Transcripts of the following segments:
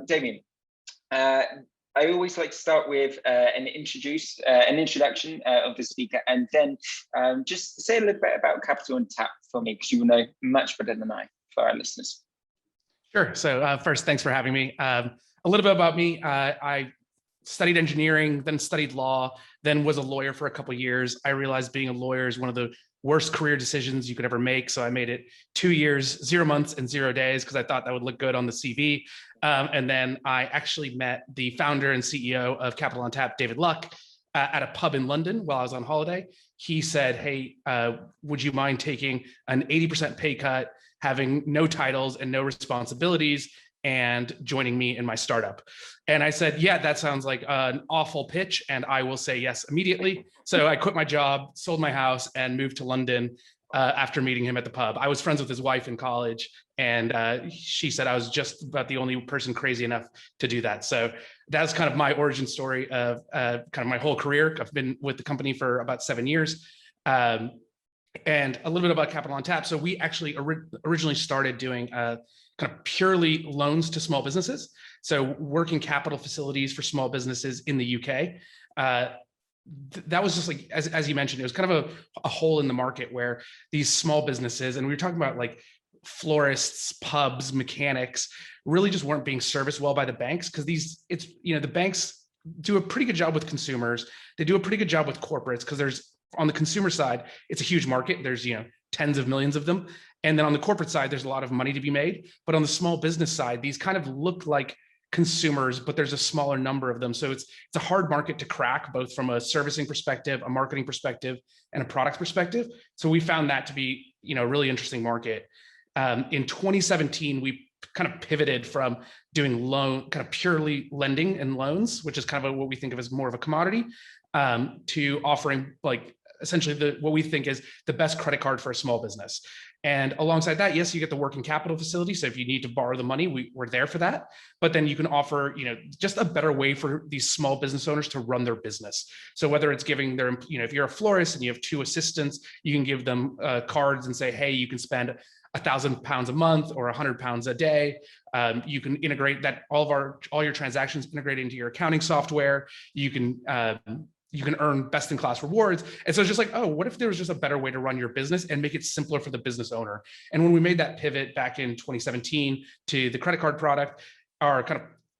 Damian, I always like to start with an introduction of the speaker, and then just say a little bit about Capital on Tap for me, because you will know much better than I for our listeners. Sure. So first, thanks for having me. A little bit about me. I studied engineering, then studied law, then was a lawyer for a couple of years. I realized being a lawyer is one of the worst career decisions you could ever make. So I made it 2 years, 0 months and 0 days, because I thought that would look good on the CV. And then I actually met the founder and CEO of Capital on Tap, David Luck, at a pub in London while I was on holiday. He said, hey, would you mind taking an 80% pay cut, having no titles and no responsibilities, and joining me in my startup? And I said, yeah, that sounds like an awful pitch, and I will say yes immediately. So I quit my job, sold my house, and moved to London after meeting him at the pub. I was friends with his wife in college, and she said I was just about the only person crazy enough to do that. So that's kind of my origin story of kind of my whole career. I've been with the company for about 7 years. And a little bit about Capital on Tap. So we actually originally started doing kind of purely loans to small businesses. So working capital facilities for small businesses in the UK. That was just like, as you mentioned, it was kind of a hole in the market where these small businesses, and we were talking about like florists, pubs, mechanics, really just weren't being serviced well by the banks, because the banks do a pretty good job with consumers. They do a pretty good job with corporates, because there's, on the consumer side, it's a huge market. There's, tens of millions of them. And then on the corporate side, there's a lot of money to be made. But on the small business side, these kind of look like consumers, but there's a smaller number of them. So it's a hard market to crack, both from a servicing perspective, a marketing perspective, and a product perspective. So we found that to be, a really interesting market. In 2017, we kind of pivoted from doing kind of purely lending and loans, which is kind of what we think of as more of a commodity, to offering like essentially what we think is the best credit card for a small business. And alongside that, yes, you get the working capital facility. So if you need to borrow the money, we're there for that. But then you can offer, just a better way for these small business owners to run their business. So whether it's giving their, if you're a florist and you have 2 assistants, you can give them cards and say, hey, you can spend £1,000 a month or £100 a day. You can integrate that, all your transactions integrate into your accounting software. You can earn best-in-class rewards. And so it's just like, oh, what if there was just a better way to run your business and make it simpler for the business owner? And when we made that pivot back in 2017 to the credit card product,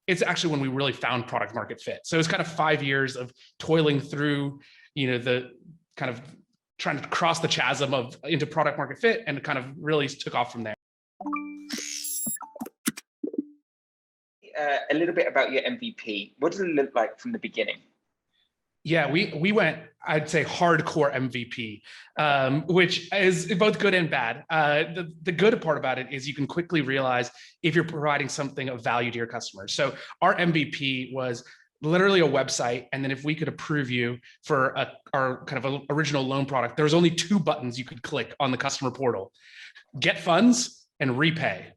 it's actually when we really found product market fit. So it's kind of 5 years of toiling through, the kind of trying to cross the chasm into product market fit, and it kind of really took off from there. A little bit about your MVP. What does it look like from the beginning? Yeah, we went, I'd say, hardcore MVP, which is both good and bad. The good part about it is you can quickly realize if you're providing something of value to your customers. So our MVP was literally a website, and then if we could approve you for our kind of original loan product, there was only 2 buttons you could click on the customer portal: get funds and repay.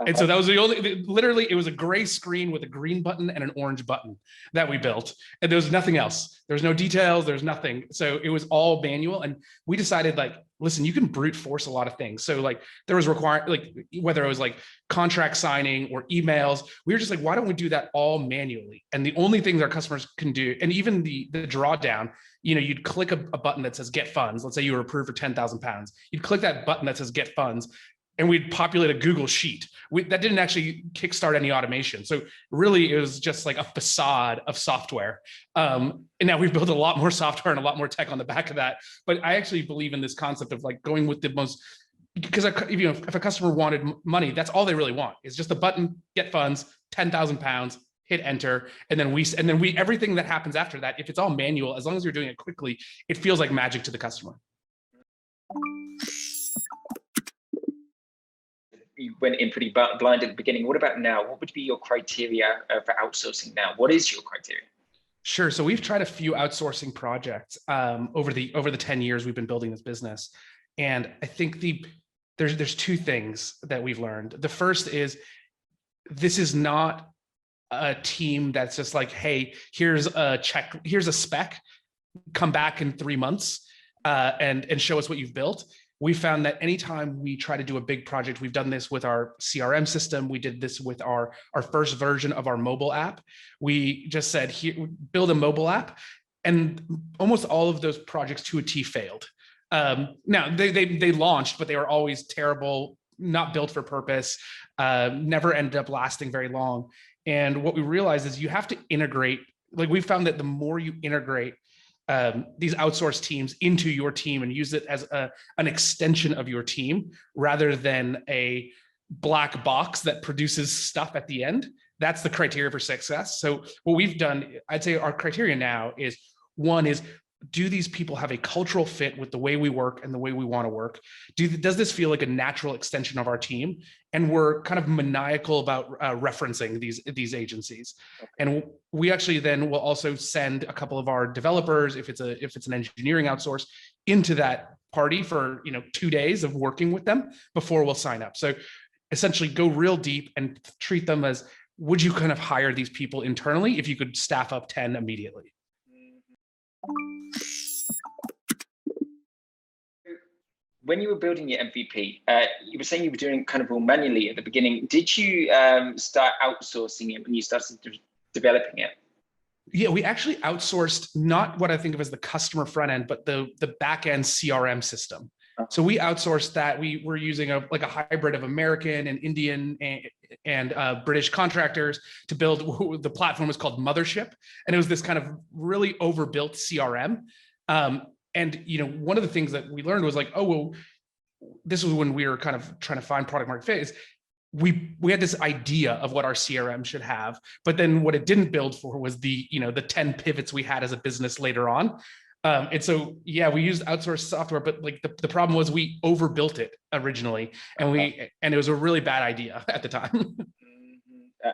And so that was literally, it was a gray screen with a green button and an orange button that we built. And there was nothing else. There's no details, there's nothing. So it was all manual. And we decided, like, listen, you can brute force a lot of things. So like there was whether it was like contract signing or emails, we were just like, why don't we do that all manually? And the only things our customers can do, and even the drawdown, you'd click a button that says get funds. Let's say you were approved for £10,000. You'd click that button that says get funds, and we'd populate a Google sheet. That didn't actually kickstart any automation. So really, it was just like a facade of software. And now we've built a lot more software and a lot more tech on the back of that. But I actually believe in this concept of like going with the most, because if a customer wanted money, that's all they really want. It's just a button, get funds, £10,000, hit enter, and then everything that happens after that, if it's all manual, as long as you're doing it quickly, it feels like magic to the customer. You went in pretty blind at the beginning. What about now? What would be your criteria for outsourcing now? What is your criteria? Sure. So we've tried a few outsourcing projects over the 10 years we've been building this business. And I think there's 2 things that we've learned. The first is, this is not a team that's just like, hey, here's a spec, come back in 3 months and show us what you've built. we found that anytime we try to do a big project, we've done this with our CRM system, we did this with our first version of our mobile app. We just said, here, build a mobile app, and almost all of those projects to a T failed. Now they launched, but they were always terrible, not built for purpose, never ended up lasting very long. And what we realized is you have to integrate, like we found that the more you integrate these outsourced teams into your team and use it as an extension of your team rather than a black box that produces stuff at the end, that's the criteria for success. So what we've done, I'd say our criteria now is, one is, do these people have a cultural fit with the way we work and the way we want to work? Does this feel like a natural extension of our team? And we're kind of maniacal about referencing these agencies. Okay. And we actually then will also send a couple of our developers, if it's an engineering outsource, into that party for 2 days of working with them before we'll sign up. So essentially go real deep and treat them as, would you kind of hire these people internally if you could staff up 10 immediately? When you were building your MVP, you were saying you were doing it kind of all manually at the beginning. Did you start outsourcing it when you started developing it? Yeah, we actually outsourced not what I think of as the customer front end, but the back end CRM system. So we outsourced that. We were using a hybrid of American and Indian and British contractors to build. The platform was called Mothership, and it was this kind of really overbuilt CRM. And one of the things that we learned was like, oh, well, this was when we were kind of trying to find product market fit. Is we had this idea of what our CRM should have, but then what it didn't build for was the 10 pivots we had as a business later on. And so, yeah, we used outsourced software, but like the problem was we overbuilt it originally, and and it was a really bad idea at the time.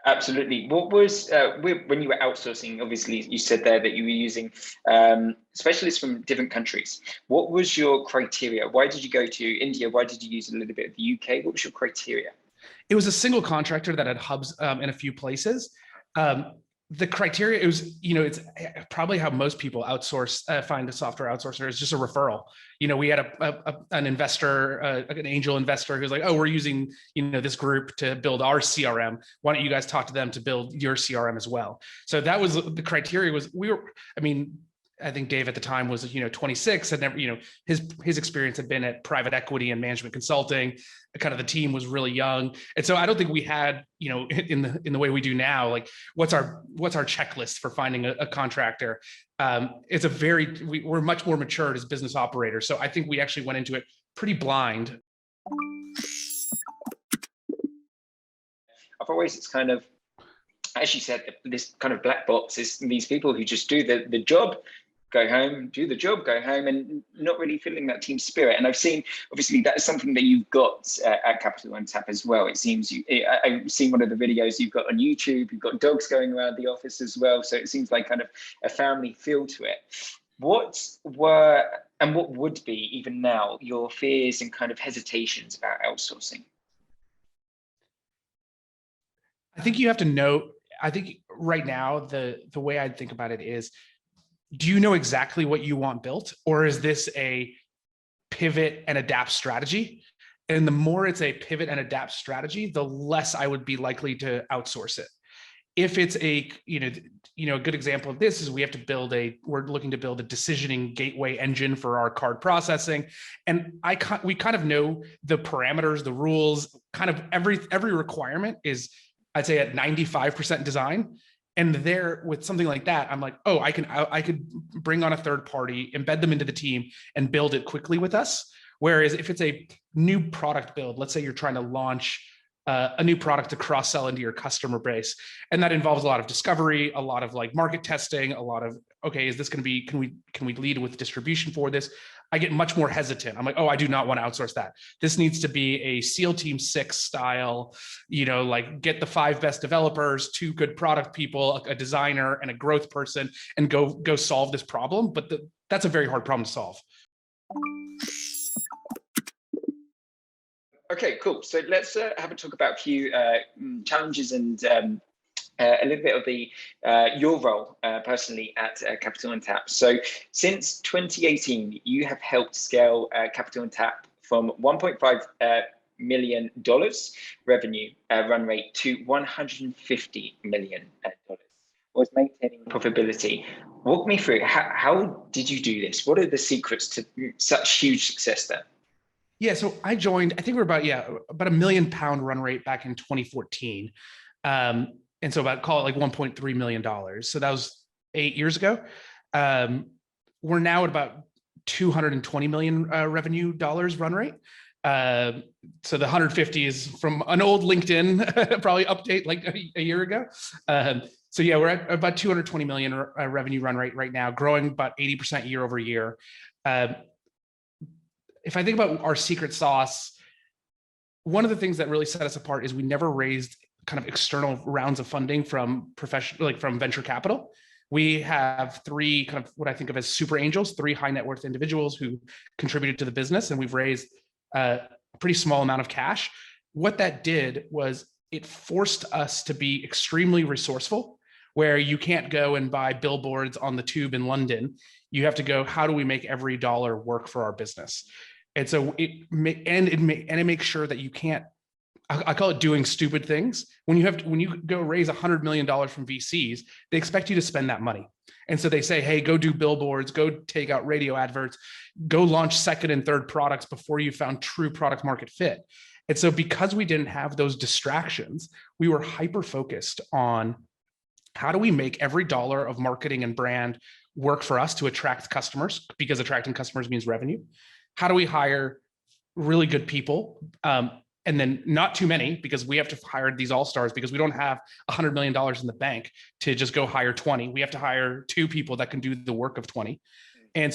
Absolutely. What was when you were outsourcing? Obviously, you said there that you were using specialists from different countries. What was your criteria? Why did you go to India? Why did you use a little bit of the UK? What was your criteria? It was a single contractor that had hubs in a few places. The criteria, it was, it's probably how most people outsource, find a software outsourcer, is just a referral. We had an investor, an angel investor who's like, oh, we're using, this group to build our CRM. Why don't you guys talk to them to build your CRM as well? So that was the criteria. Was I think Dave at the time was, 26, had never, his experience had been at private equity and management consulting. Kind of the team was really young. And so I don't think we had, in the way we do now, like what's our checklist for finding a contractor? It's we're much more matured as business operators. So I think we actually went into it pretty blind. Otherwise, it's kind of, as you said, this kind of black box is these people who just do the job, go home, do the job, go home, and not really feeling that team spirit. And I've seen, obviously, that's something that you've got at Capital on Tap as well. It seems I've seen one of the videos you've got on YouTube. You've got dogs going around the office as well. So it seems like kind of a family feel to it. What were, and what would be even now, your fears and kind of hesitations about outsourcing? I think you have to know, I think right now, the way I think about it is, do you know exactly what you want built, or is this a pivot and adapt strategy? And the more it's a pivot and adapt strategy, the less I would be likely to outsource it. If it's a, a good example of this is we're looking to build a decisioning gateway engine for our card processing. And we kind of know the parameters, the rules, kind of every requirement is, I'd say, at 95% design. And there, with something like that, I'm like, oh, I could bring on a third party, embed them into the team, and build it quickly with us. Whereas if it's a new product build, let's say you're trying to launch a new product to cross-sell into your customer base, and that involves a lot of discovery, a lot of like market testing, a lot of, okay, is this going to be, can we lead with distribution for this? I get much more hesitant. I'm like, oh, I do not want to outsource that. This needs to be a SEAL Team 6 style, like get the 5 best developers, 2 good product people, a designer, and a growth person, and go solve this problem. But that's a very hard problem to solve. Okay, cool. So let's have a talk about a few challenges and a little bit of the your role personally at Capital on Tap. So since 2018, you have helped scale Capital on Tap from $1.5 million revenue run rate to $150 million was maintaining profitability. Walk me through, how did you do this? What are the secrets to such huge success there? Yeah, so I joined, I think we're about $1 million run rate back in 2014. And so call it like $1.3 million. So that was 8 years ago. We're now at about $220 million revenue run rate. So the 150 is from an old LinkedIn probably update like a year ago. So yeah, we're at about 220 million revenue run rate right now, growing about 80% year over year. If I think about our secret sauce, one of the things that really set us apart is we never raised kind of external rounds of funding from from venture capital. We have 3 kind of what I think of as super angels, 3 high net worth individuals who contributed to the business, and we've raised a pretty small amount of cash. What that did was it forced us to be extremely resourceful, where you can't go and buy billboards on the tube in London. You have to go, how do we make every dollar work for our business? And so it makes sure that you can't, I call it doing stupid things. When you go raise $100 million from VCs, they expect you to spend that money. And so they say, hey, go do billboards, go take out radio adverts, go launch second and third products before you found true product market fit. And so because we didn't have those distractions, we were hyper-focused on how do we make every dollar of marketing and brand work for us to attract customers, because attracting customers means revenue. How do we hire really good people? And then not too many, because we have to hire these all-stars, because we don't have $100 million in the bank to just go hire 20. We have to hire 2 people that can do the work of 20. And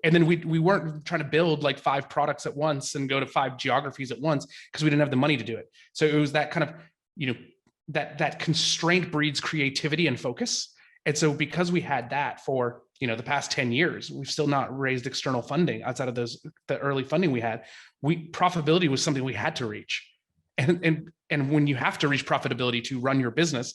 then we weren't trying to build like 5 products at once and go to 5 geographies at once, because we didn't have the money to do it. So it was that kind of, that constraint breeds creativity and focus. And so because we had that for, the past 10 years, we've still not raised external funding outside of the early funding we had. Profitability was something we had to reach. And when you have to reach profitability to run your business,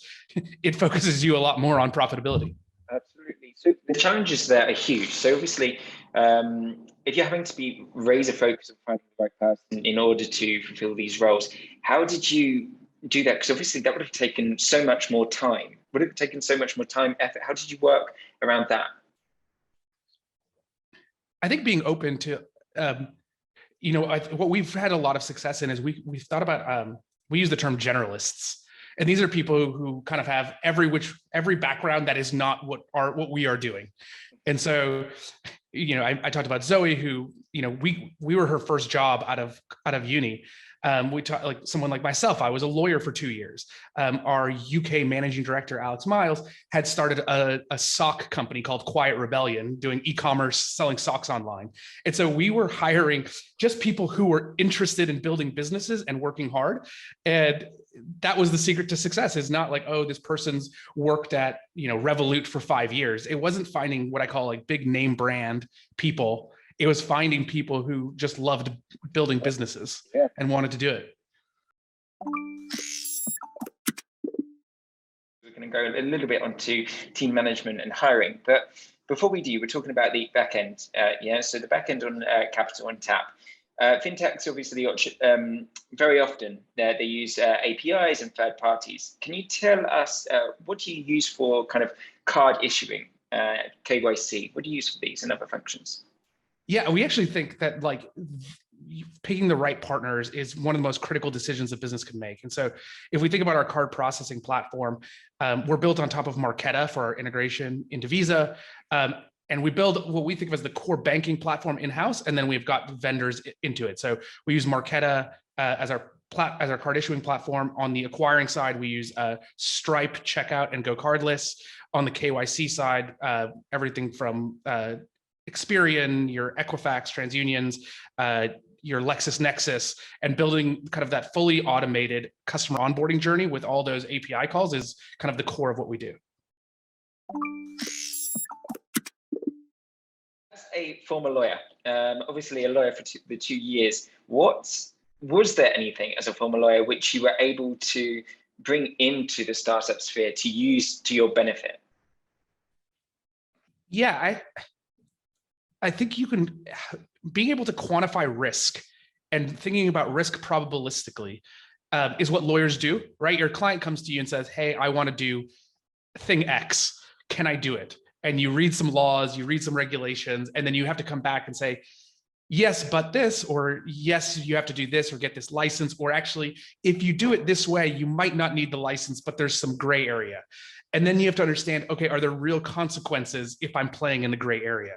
it focuses you a lot more on profitability. Absolutely. So the challenges there are huge. So obviously, if you're having to be razor focused on finding the right person in order to fulfill these roles, how did you do that? Because obviously that would have taken so much more time. Would it have taken so much more time, effort? How did you work around that? I think being open to, what we've had a lot of success in is we've thought about, we use the term generalists. And these are people who kind of have every background that is not what we are doing. And so, I talked about Zoe, who, we were her first job out of uni. We talked like someone like myself. I was a lawyer for 2 years. Our UK managing director, Alex Miles, had started a sock company called Quiet Rebellion, doing e-commerce, selling socks online. And so we were hiring just people who were interested in building businesses and working hard. And that was the secret to success, is not like, oh, this person's worked at, Revolut for 5 years. It wasn't finding what I call like big name brand people. It was finding people who just loved building businesses and wanted to do it. We're going to go a little bit onto team management and hiring. But before we do, we're talking about the back end. So the back end on Capital on Tap. Fintechs obviously very often they use APIs and third parties. Can you tell us what do you use for kind of card issuing, KYC? What do you use for these and other functions? Yeah, we actually think that like picking the right partners is one of the most critical decisions a business can make. And so if we think about our card processing platform, we're built on top of Marqeta for our integration into Visa. And we build what we think of as the core banking platform in-house, and then we've got vendors into it. So we use Marqeta as our card issuing platform. On the acquiring side, we use Stripe, Checkout, and Go Cardless. On the KYC side, everything from Experian, your Equifax, TransUnions, your LexisNexis, and building kind of that fully automated customer onboarding journey with all those API calls is kind of the core of what we do. As a former lawyer, obviously a lawyer for the 2 years, was there anything as a former lawyer which you were able to bring into the startup sphere to use to your benefit? Yeah, I think being able to quantify risk and thinking about risk probabilistically is what lawyers do, right? Your client comes to you and says, hey, I want to do thing X. Can I do it? And you read some laws, you read some regulations, and then you have to come back and say, yes, but this, or yes, you have to do this or get this license, or actually, if you do it this way, you might not need the license, but there's some gray area. And then you have to understand, okay, are there real consequences if I'm playing in the gray area?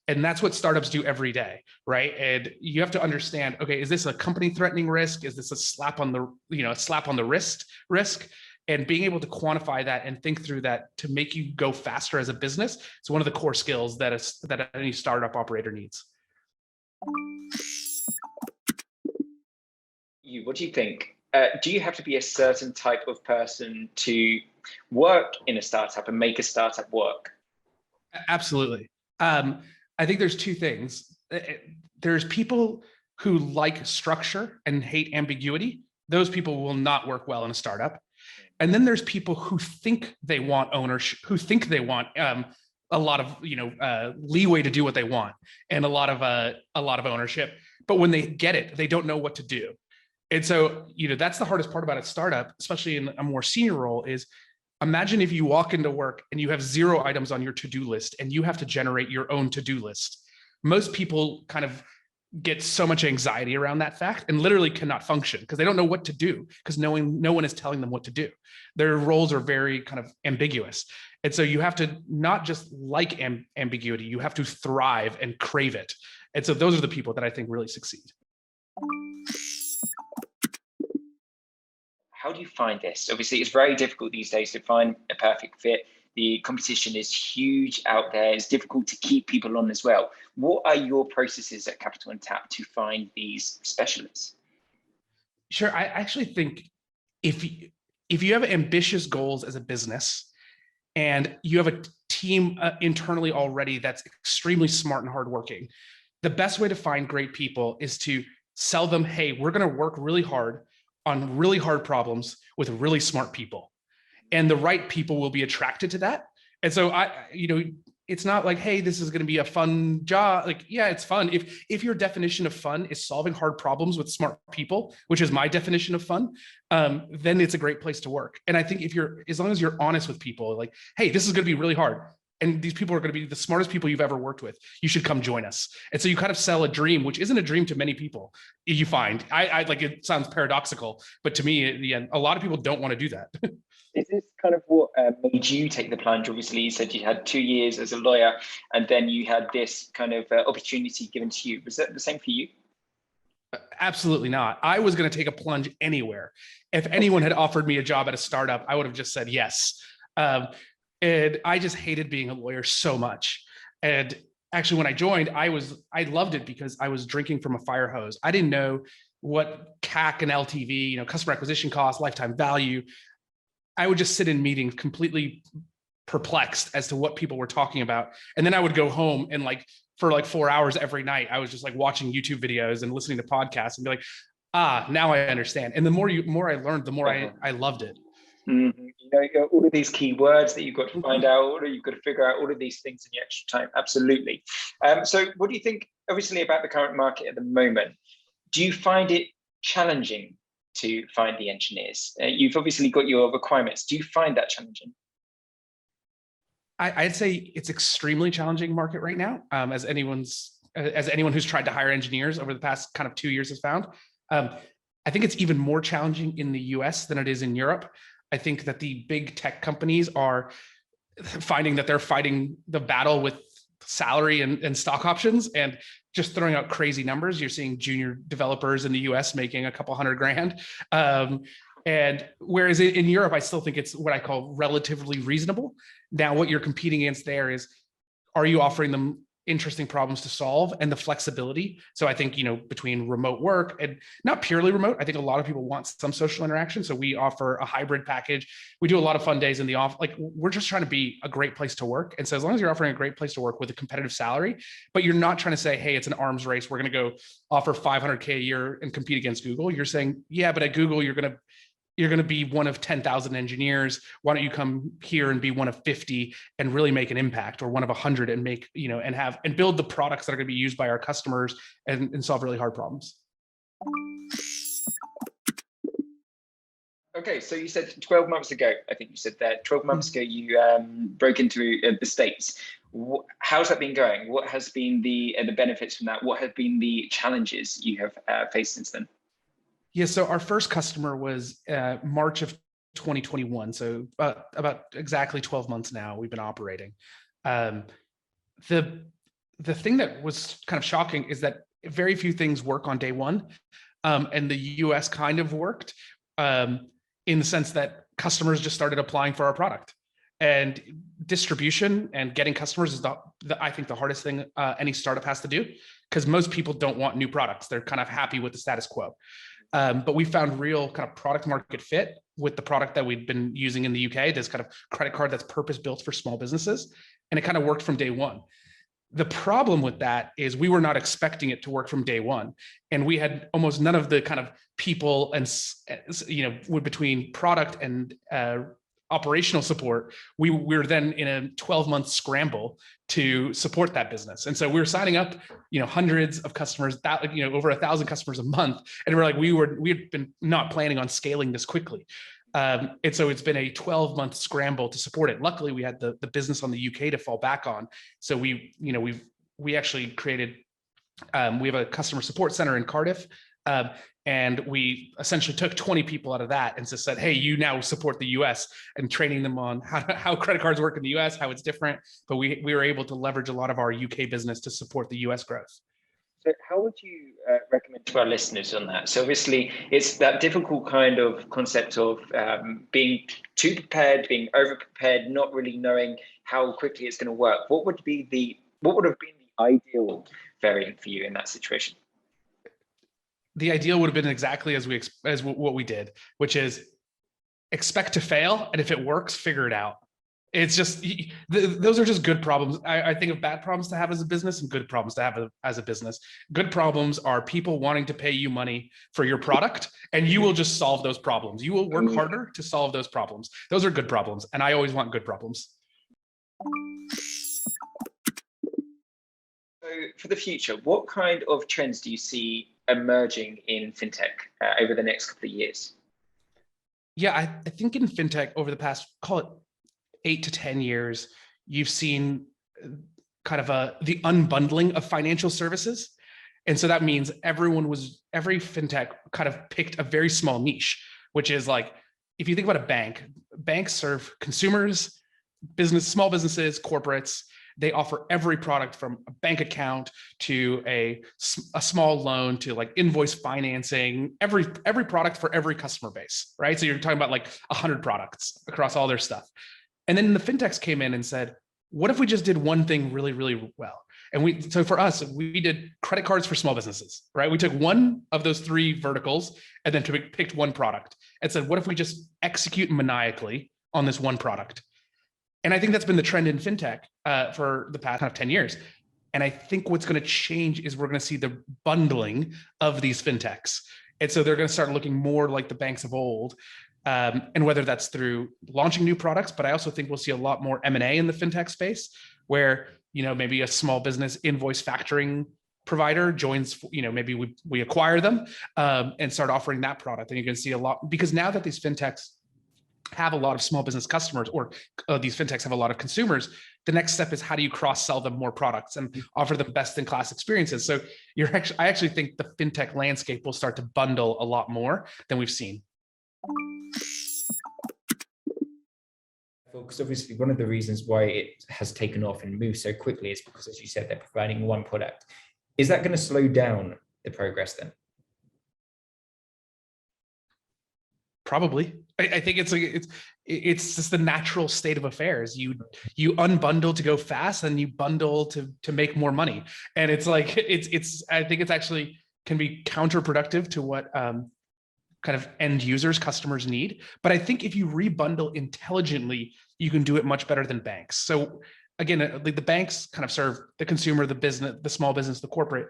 And that's what startups do every day, right? And you have to understand, okay, is this a company threatening risk? Is this a slap on the, slap on the wrist risk? And being able to quantify that and think through that to make you go faster as a business is one of the core skills that any startup operator needs. What do you think? Do you have to be a certain type of person to work in a startup and make a startup work? Absolutely. I think there's two things. There's people who like structure and hate ambiguity. Those people will not work well in a startup. And then there's people who think they want ownership, who think they want a lot of leeway to do what they want and a lot of ownership. But when they get it, they don't know what to do. And so that's the hardest part about a startup, especially in a more senior role, is imagine if you walk into work and you have 0 items on your to-do list and you have to generate your own to-do list. Most people kind of get so much anxiety around that fact and literally cannot function because they don't know what to do because no one is telling them what to do. Their roles are very kind of ambiguous. And so you have to not just like ambiguity, you have to thrive and crave it. And so those are the people that I think really succeed. How do you find this? Obviously, it's very difficult these days to find a perfect fit. The competition is huge out there. It's difficult to keep people on as well. What are your processes at Capital and Tap to find these specialists? Sure. I actually think if you have ambitious goals as a business and you have a team internally already that's extremely smart and hardworking, the best way to find great people is to sell them, hey, we're going to work really hard on really hard problems with really smart people. And the right people will be attracted to that. And so it's not like, hey, this is going to be a fun job. Like, yeah, it's fun. If your definition of fun is solving hard problems with smart people, which is my definition of fun, then it's a great place to work. And I think as long as you're honest with people, like, hey, this is going to be really hard, and these people are going to be the smartest people you've ever worked with, you should come join us. And so you kind of sell a dream, which isn't a dream to many people. You find, I like, it sounds paradoxical, but to me, yeah, a lot of people don't want to do that. Is this kind of what made you take the plunge? Obviously, you said you had 2 years as a lawyer, and then you had this kind of opportunity given to you. Was that the same for you? Absolutely not. I was going to take a plunge anywhere. If anyone had offered me a job at a startup, I would have just said yes. And I just hated being a lawyer so much. And actually, when I joined, I loved it because I was drinking from a fire hose. I didn't know what CAC and LTV, customer acquisition cost, lifetime value. I would just sit in meetings completely perplexed as to what people were talking about. And then I would go home and for 4 hours every night, I was just watching YouTube videos and listening to podcasts and be like, now I understand. And the more I learned, the more I loved it. Mm-hmm. All of these key words that you've got to find out, or you've got to figure out all of these things in the extra time. Absolutely. So what do you think, obviously, about the current market at the moment? Do you find it challenging to find the engineers? You've obviously got your requirements. Do you find that challenging? I'd say it's extremely challenging market right now, as anyone who's tried to hire engineers over the past kind of 2 years has found. I think it's even more challenging in the US than it is in Europe. I think that the big tech companies are finding that they're fighting the battle with salary and stock options and just throwing out crazy numbers. You're seeing junior developers in the US making a couple $100,000. And whereas in Europe, I still think it's what I call relatively reasonable. Now, what you're competing against there is, are you offering them interesting problems to solve and the flexibility? So I think, between remote work and not purely remote, I think a lot of people want some social interaction. So we offer a hybrid package. We do a lot of fun days in the office. We're just trying to be a great place to work. And so as long as you're offering a great place to work with a competitive salary, but you're not trying to say, hey, it's an arms race, we're going to go offer $500K a year and compete against Google. You're saying, yeah, but at Google, you're going to be one of 10,000 engineers. Why don't you come here and be one of 50 and really make an impact, or one of 100 and make, and build the products that are going to be used by our customers and solve really hard problems. Okay, so you said 12 months ago, I think you said that 12 months ago you broke into the States. How's that been going? What has been the benefits from that? What have been the challenges you have faced since then? Yeah, so our first customer was March of 2021. So about exactly 12 months now we've been operating. The thing that was kind of shocking is that very few things work on day one. And the US kind of worked in the sense that customers just started applying for our product. And distribution and getting customers is I think the hardest thing any startup has to do, because most people don't want new products. They're kind of happy with the status quo. But we found real kind of product market fit with the product that we'd been using in the UK, this kind of credit card that's purpose built for small businesses. And it kind of worked from day one. The problem with that is we were not expecting it to work from day one. And we had almost none of the kind of people and, between product and operational support, we were then in a 12-month scramble to support that business. And so we were signing up, hundreds of customers, that, over 1,000 customers a month. And we're like, we had been not planning on scaling this quickly. And so it's been a 12-month scramble to support it. Luckily, we had the business on the UK to fall back on. So we actually created, we have a customer support center in Cardiff. And we essentially took 20 people out of that and just said, hey, you now support the US, and training them on how credit cards work in the US, how it's different. But we were able to leverage a lot of our UK business to support the US growth. So how would you recommend to our listeners on that? So obviously it's that difficult kind of concept of being too prepared, being over prepared, not really knowing how quickly it's going to work. What would have been the ideal variant for you in that situation? The ideal would have been exactly as what we did, which is expect to fail, and if it works, figure it out. It's just, those are just good problems. I think of bad problems to have as a business and good problems to have as a business. Good problems are people wanting to pay you money for your product, and you will just solve those problems. You will work harder to solve those problems. Those are good problems, and I always want good problems. So for the future, what kind of trends do you see emerging in fintech over the next couple of years? Yeah, I think in fintech over the past, call it 8 to 10 years, you've seen kind of the unbundling of financial services. And so that means every fintech kind of picked a very small niche, which is like, if you think about a bank, banks serve consumers, small businesses, corporates. They offer every product from a bank account to a small loan to like invoice financing, every product for every customer base, right? So you're talking about like 100 products across all their stuff. And then the fintechs came in and said, what if we just did one thing really, really well? And so for us, we did credit cards for small businesses, right? We took one of those 3 verticals and then picked one product and said, what if we just execute maniacally on this one product? And I think that's been the trend in fintech for the past kind of 10 years. And I think what's going to change is we're going to see the bundling of these fintechs. And so they're going to start looking more like the banks of old. And whether that's through launching new products, but I also think we'll see a lot more M&A in the fintech space where, maybe a small business invoice factoring provider joins, maybe we acquire them and start offering that product. And you're going to see a lot, because now that these fintechs have a lot of small business customers, or these fintechs have a lot of consumers, the next step is how do you cross-sell them more products and offer them best-in-class experiences? So I actually think the fintech landscape will start to bundle a lot more than we've seen. Because obviously one of the reasons why it has taken off and moved so quickly is because, as you said, they're providing one product. Is that going to slow down the progress then? Probably. I think it's just the natural state of affairs. You unbundle to go fast, and you bundle to make more money. And it's like I think it's actually can be counterproductive to what kind of end users, customers need. But I think if you rebundle intelligently, you can do it much better than banks. So again, the banks kind of serve the consumer, the business, the small business, the corporate.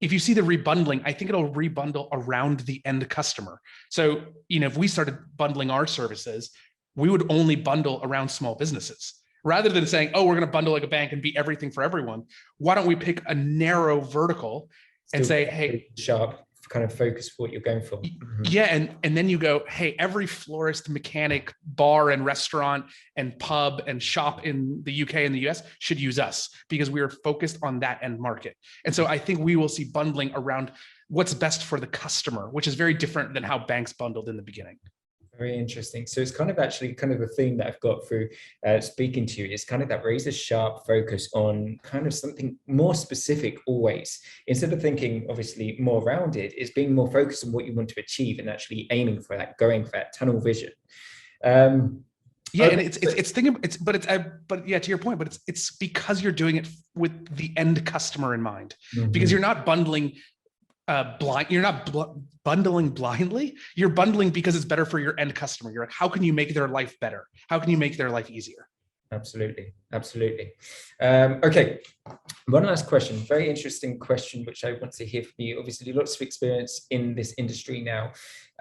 If you see the rebundling, I think it'll rebundle around the end customer. So, if we started bundling our services, we would only bundle around small businesses. Rather than saying, oh, we're going to bundle like a bank and be everything for everyone. Why don't we pick a narrow vertical and say, hey, sharp kind of focus for what you're going for. Yeah, and then you go, hey, every florist, mechanic, bar and restaurant and pub and shop in the UK and the US should use us because we are focused on that end market. And so I think we will see bundling around what's best for the customer, which is very different than how banks bundled in the beginning. Very interesting. So it's kind of actually kind of a theme that I've got through speaking to you is kind of that razor sharp focus on kind of something more specific always. Instead of thinking obviously more rounded, it's being more focused on what you want to achieve and actually aiming for that, going for that tunnel vision. Yeah, and but yeah, to your point, but it's because you're doing it with the end customer in mind, because you're not bundling bundling blindly. You're bundling because it's better for your end customer. You're like, how can you make their life better? How can you make their life easier? Absolutely. Okay, one last question, very interesting question, which I want to hear from you. Obviously lots of experience in this industry now,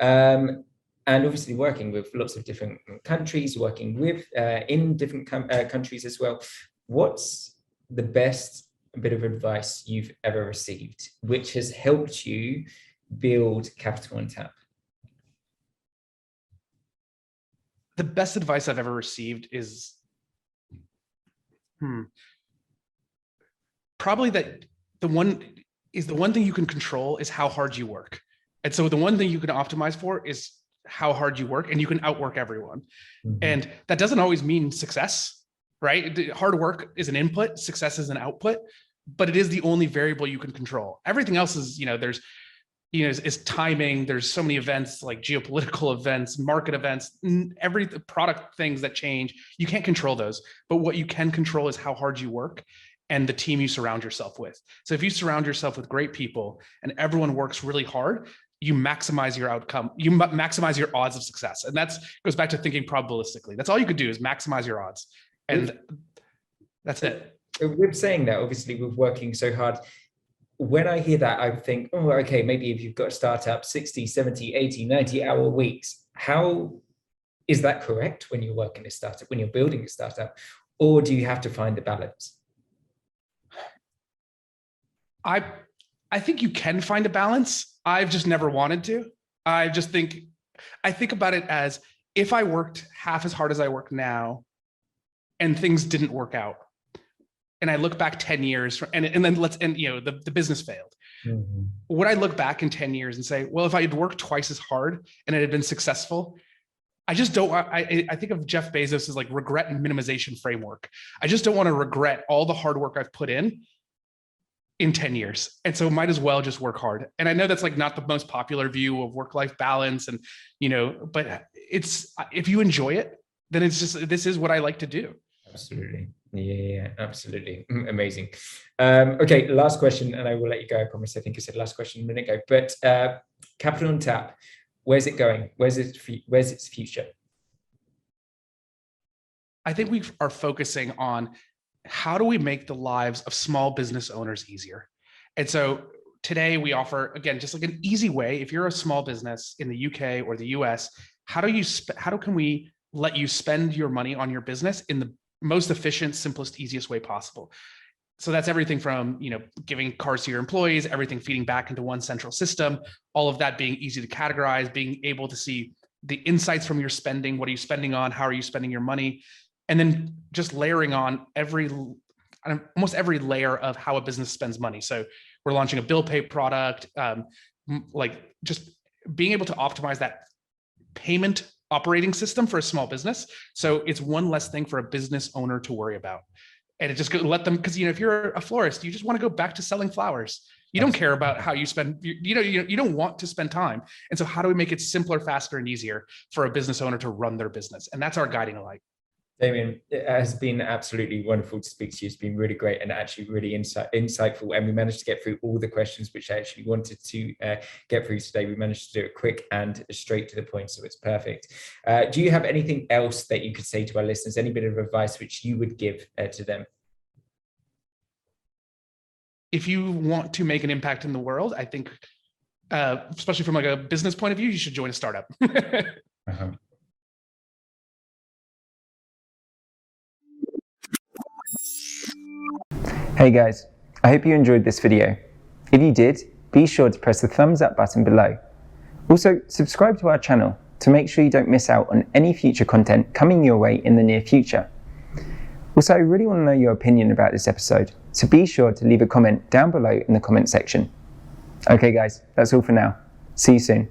and obviously working with lots of different countries, working with in different countries as well. What's the best bit of advice you've ever received, which has helped you build Capital on Tap? The best advice I've ever received is probably that the one thing you can control is how hard you work. And so the one thing you can optimize for is how hard you work, and you can outwork everyone. And that doesn't always mean success, right? Hard work is an input, success is an output, but it is the only variable you can control. Everything else is, is timing. There's so many events like geopolitical events, market events, every product things that change. You can't control those, but what you can control is how hard you work and the team you surround yourself with. So if you surround yourself with great people and everyone works really hard, you maximize your outcome, you maximize your odds of success. And that goes back to thinking probabilistically. That's all you could do is maximize your odds. And that's it. With saying that, obviously with working so hard, when I hear that, I think, oh, okay, maybe if you've got a startup, 60, 70, 80, 90-hour weeks, how is that correct when you're working a startup, when you're building a startup, or do you have to find the balance? I think you can find a balance. I've just never wanted to. I think about it as if I worked half as hard as I work now and things didn't work out, and I look back 10 years and then the business failed. Would I look back in 10 years and say, well, if I had worked twice as hard and it had been successful? I just don't, I think of Jeff Bezos as like regret and minimization framework. I just don't want to regret all the hard work I've put in 10 years. And so might as well just work hard. And I know that's like not the most popular view of work-life balance and, but if you enjoy it, then it's just, this is what I like to do. Absolutely. Yeah, absolutely. Amazing. Okay, last question, and I will let you go. I promise. I think I said last question a minute ago, but Capital on Tap, where's it going? Where's its future? I think we are focusing on how do we make the lives of small business owners easier? And so today we offer, again, just like an easy way, if you're a small business in the UK or the US, how can we let you spend your money on your business in the most efficient, simplest, easiest way possible? So that's everything from, giving cars to your employees, everything feeding back into one central system, all of that being easy to categorize, being able to see the insights from your spending. What are you spending on? How are you spending your money? And then just layering on almost every layer of how a business spends money. So we're launching a bill pay product, like just being able to optimize that payment operating system for a small business. So it's one less thing for a business owner to worry about. And it just let them, because if you're a florist, you just want to go back to selling flowers. You don't care about how you spend, you don't want to spend time. And so how do we make it simpler, faster, and easier for a business owner to run their business? And that's our guiding light. Damian, it has been absolutely wonderful to speak to you. It's been really great and actually really insightful. And we managed to get through all the questions which I actually wanted to get through today. We managed to do it quick and straight to the point, so it's perfect. Do you have anything else that you could say to our listeners? Any bit of advice which you would give to them? If you want to make an impact in the world, I think, especially from like a business point of view, you should join a startup. Hey guys, I hope you enjoyed this video. If you did, be sure to press the thumbs up button below. Also, subscribe to our channel to make sure you don't miss out on any future content coming your way in the near future. Also, I really want to know your opinion about this episode, so be sure to leave a comment down below in the comment section. Okay guys, that's all for now. See you soon.